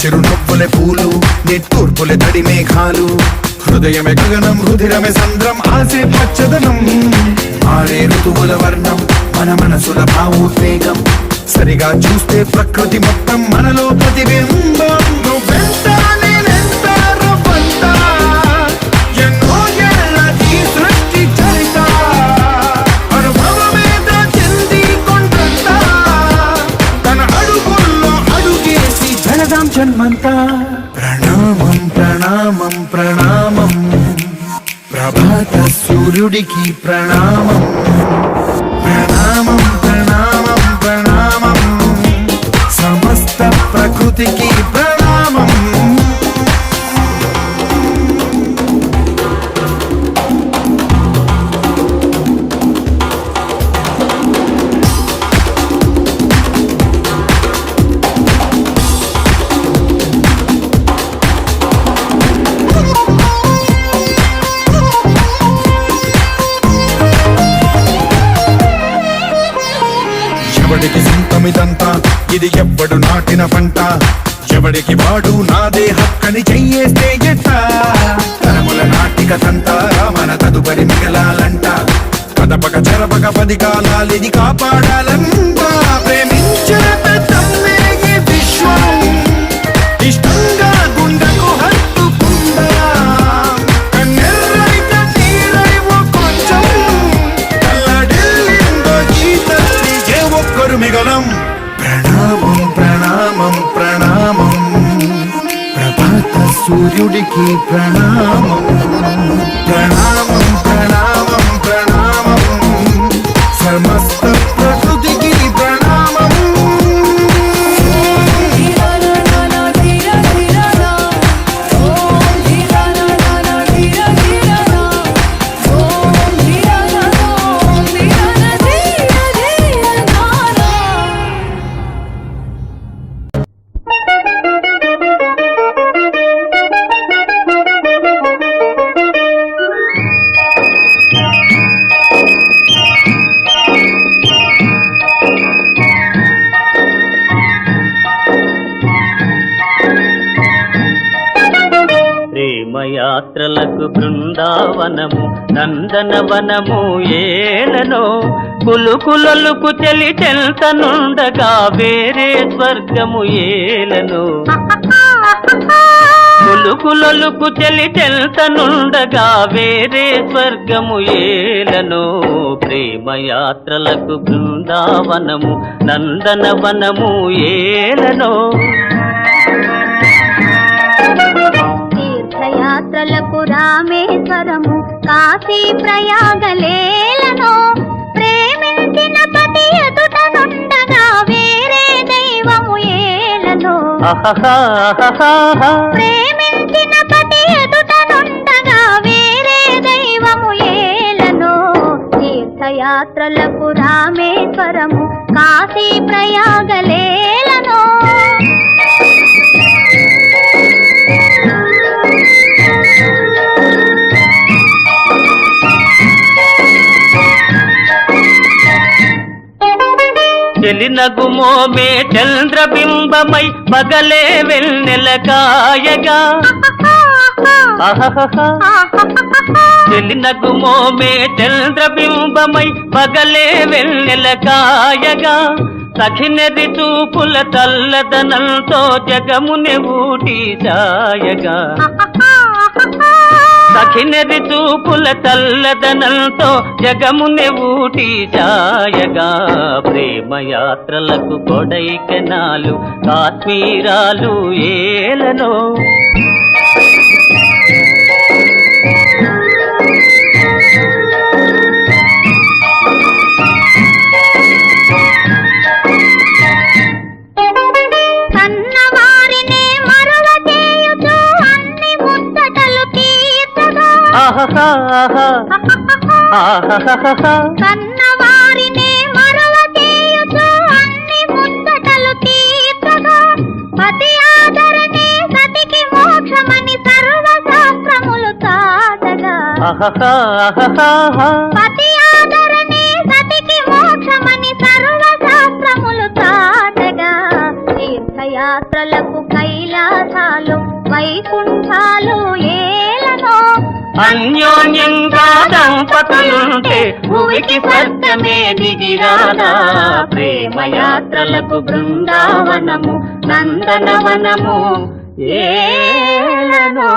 చిరునవ్వులే పూలు నిట్టూర్పులే తడి మేఘాలు హృదయమే గగనం రుధిరమే సంద్రం ఆసే పచ్చదనం ఆరే ఋతువుల వర్ణం మన మనసుల భావోద్వేగం సరిగా చూస్తే ప్రకృతి మొత్తం మనలో ప్రతిబింబం జన్మంతా ప్రణామం ప్రణామం ప్రణామం ప్రభాత సూర్యుడికి ప్రణామం ప్రణామం ప్రణామం ప్రణామం సమస్త ప్రకృతికి ప్రణామం ఎవడికి సొంతమిదంతా ఇది ఎవ్వడు నాటిన పంట ఎవడికి వాడు నాదే హక్కని చెయ్యేస్తే ఎట్ట తరముల నాటికతంతా మన తదుపరి మిగలాలంట కదపక చెరపక 10 కాలాలిది కాపాడాలంట ప్రేమించిన పెద్దమ్మే ఈ విశ్వం ఇష్టంగా గుండెకు హత్తుకుందా కన్నెర్రైత నీరై కొంచెం కల్లడిల్లిందో ఈ తల్లి ఏ ఒక్కరు మిగలం ప్రణామం ప్రణామం ప్రణామం ప్రభాత సూర్యుడికి ప్రణామం ప్రణామం ప్రణామం ప్రణామం సమస్త ప్రకృతికి ప్రణామం యాత్రలకు బృందావనము నందనవనము ఏలనో కులుకులొలుకు చెలి చెల్తనుండగా వేరే స్వర్గము ఏలనో కులుకులొలుకు చెలి చెల్తనుండగా వేరే స్వర్గము ఏలనో ప్రేమయాత్రలకు బృందావనము నందనవనము ఏలనో యాత్రలకు రామేశ్వరము కాశీ ప్రయాగలేలను ప్రేమించిన పతి ఎదుట నుండగా వేరే దైవము ఏలను ప్రేమించిన పతి ఎదుట నుండగా వేరే దైవము ఏలను తీర్థయాత్రలకు రామేశ్వరము కాశీ ప్రయాగలేలను చెలినగుమోమే చంద్రబింబమై పగలే వెన్నెల కాయగా చెలినగుమోమే చంద్రబింబమై పగలే వెన్నెల కాయగా సఖినెరి చూపుల తల్లదనంతో జగముని ఊటి ఛాయగా సఖినెరి చూపుల తల్లదనంతో జగముని ఊటి ఛాయగా ప్రేమయాత్రలకు కొడైకెనాలు కాశ్మీరాలు ఏలనో కన్నవారినే మరల చేయుచు అన్ని ముచ్చటలు తీర్చగా పతి ఆదరణే సతికి మోక్షమని సర్వశాస్త్రములు చాటగా పతి ఆదరణే సతికి మోక్షమని సర్వశాస్త్రములు చాటగా తీర్థయాత్రలకు కైలాసాలు వైకుంఠాలు ఏలనో అన్యోన్యంగా దంపతులుంటే భూమికి స్వర్గమే దిగిరాదా ప్రేమయాత్రలకు బృందావనము నందనవనము ఏలనో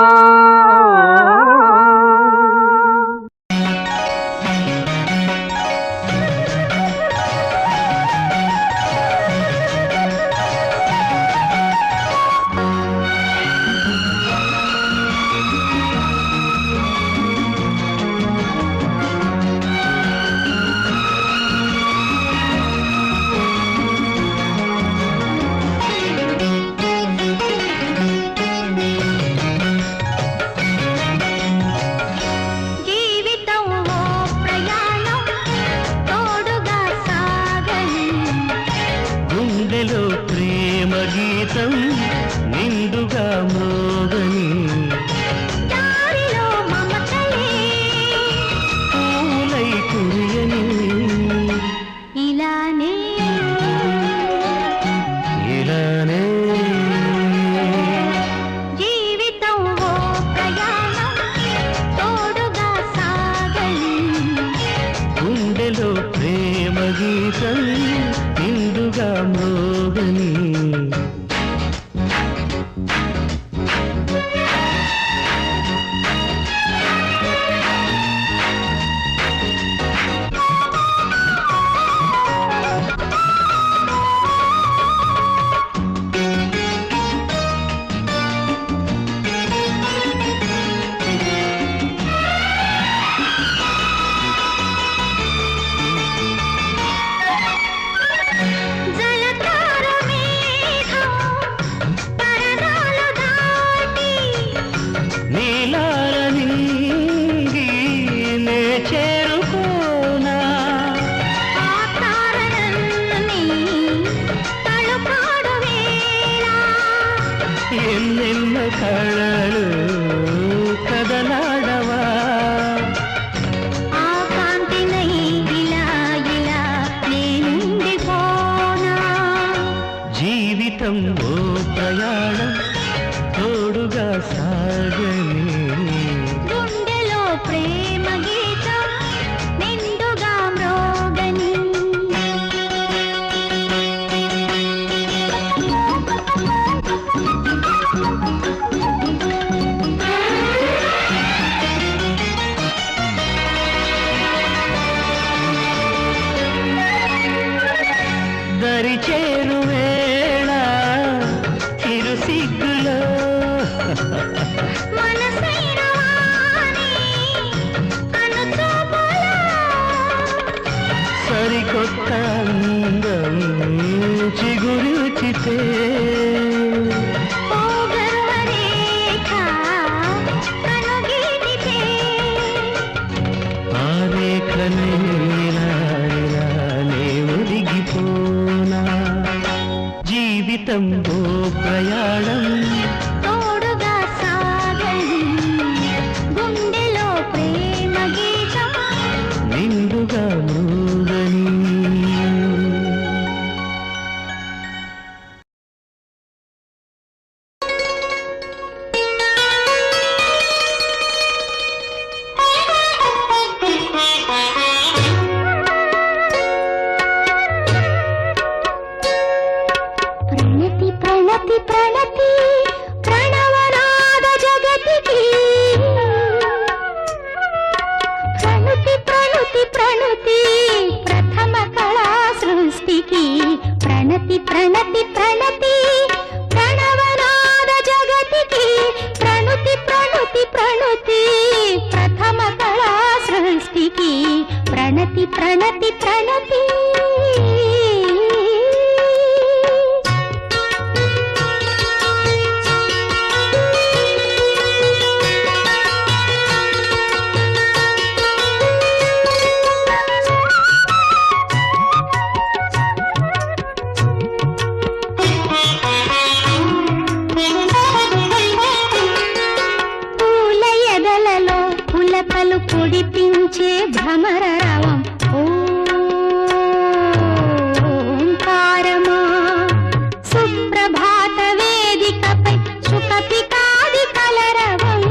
రేఖనే ఇలా ఇలా నే ఒదిగిపోనా జీవితం ఓ ప్రయాణం తోడుగా సాగని గుండెలో ప్రేమ గీతం నిండుగా మూడని ప్రణతి ప్రణతి ప్రణతి ప్రణవనాద జగతికి ప్రణతి ప్రణతి ప్రణతి ప్రథమ కళా సృష్టికి ప్రణతి ప్రణతి ప్రణతి ప్రణవనాద జగతికి ప్రణతి ప్రణతి ప్రణతి ప్రథమ కళా సృష్టికి ప్రణతి ప్రణతి ప్రణతి పూల ఎదలలో పులకలు పొడిపించే భ్రమర రవం ఓంకారమా సుప్రభాత వేదికపై సుఖపికాది కలరవం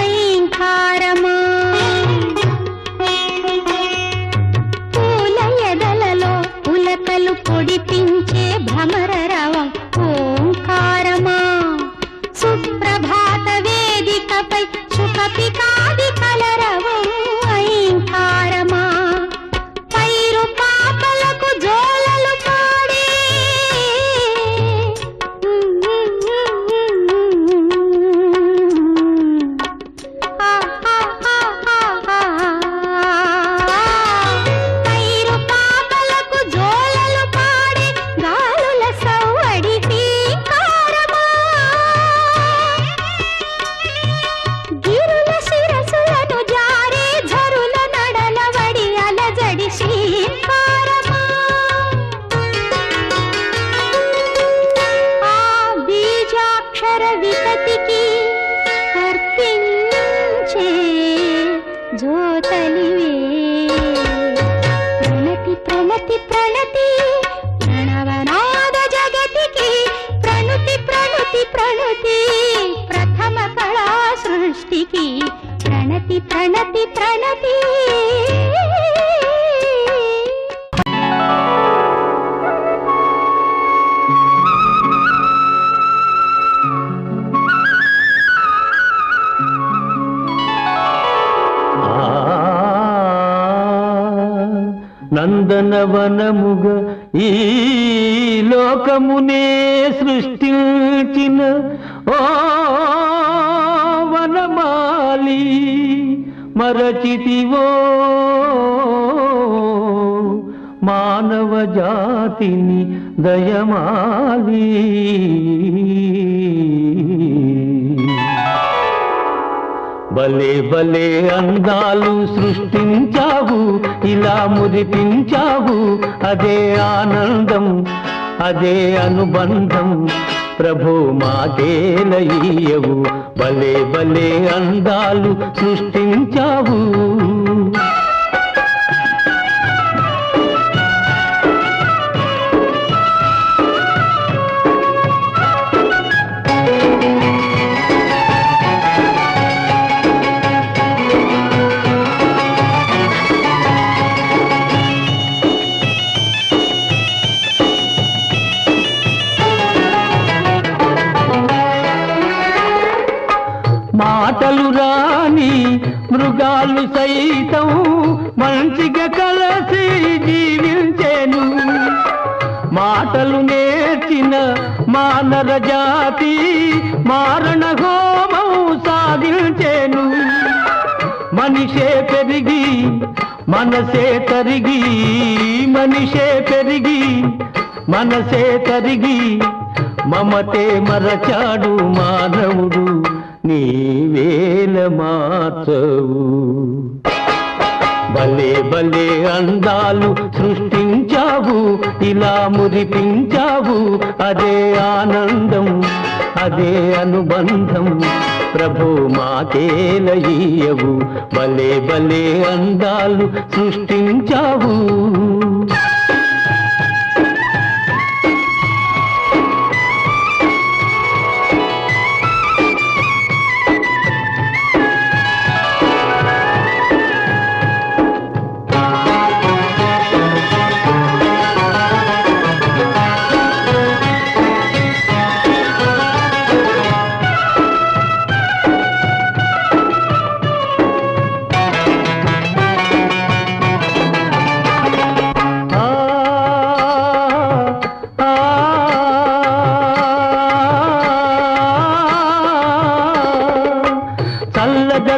ఐంకారమా పూల ఎదలలో పులకలు పొడిపించే భ్రమర రవం ఓంకారమా సుప్రభాత వేదికపై సుఖపికాది కలరవం ఐంకారమా పైరు పాపలకు జోలలు పాడే పైరు పాపలకు జోలలు పాడే గాలుల సవ్వడికి కారమా గిరుల శిరసులను జారే ఝరుల నడలవడి అలజడి శ్రీకారమా ఆ బీజాక్షర వికతికి అర్పించే జ్యోతలివే ప్రణతి ప్రణతి ప్రణతి ప్రణవనాద జగతికి ప్రణుతి ప్రణుతి ప్రణుతి ప్రథమ కళా సృష్టికి ప్రణతి ప్రణతి ప్రణతి నందనవనముగ ఈ లోకమునే సృష్టించిన ఓ వనమాలి మరచితివో మానవ జాతిని దయమాలి భలే భలే అందాలు సృష్టించావు ఇలా మురిపించావు అదే ఆనందం అదే అనుబంధం ప్రభు మాకేలయ్యవు భలే భలే అందాలు సృష్టించావు మాటలు రాని మృగాలు సైతం మంచిగా కలసి జీవించేను మాటలు నేర్చిన మానవ జాతి మారణ హోమం సాగించేను మనిషే పెరిగి మనసే తరిగి మనిషే పెరిగి మనసే తరిగి మమతే మరచాడు మానవుడు నీవేల మార్చవు భలే భలే భలే అందాలు సృష్టించావు ఇలా మురిపించావు అదే ఆనందం అదే అనుబంధం ప్రభు మాకేలయ్యవు భలే భలే అందాలు సృష్టించావు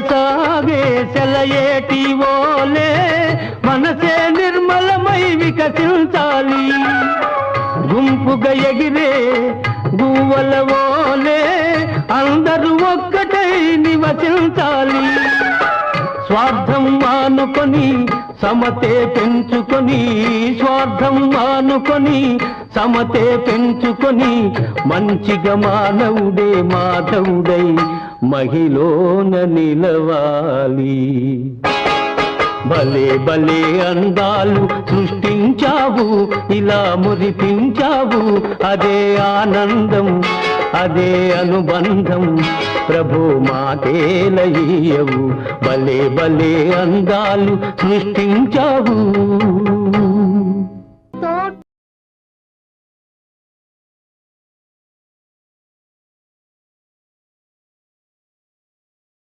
సాగే సెలయేటి ఓలే మనసే నిర్మలమై వికసించాలి గుంపుగా ఎగిరే గువ్వల ఓలే అందరూ ఒక్కటై నివసించాలి స్వార్థం మానుకొని సమతే పెంచుకొని స్వార్థం మానుకొని సమతే పెంచుకొని మంచిగా మానవుడే మాధవుడై మహిళన నిలవాలి భలే భలే అందాలు సృష్టించావు ఇలా మురిపించావు అదే ఆనందం అదే అనుబంధం ప్రభు మాకేలయ్యవు భలే భలే అందాలు సృష్టించావు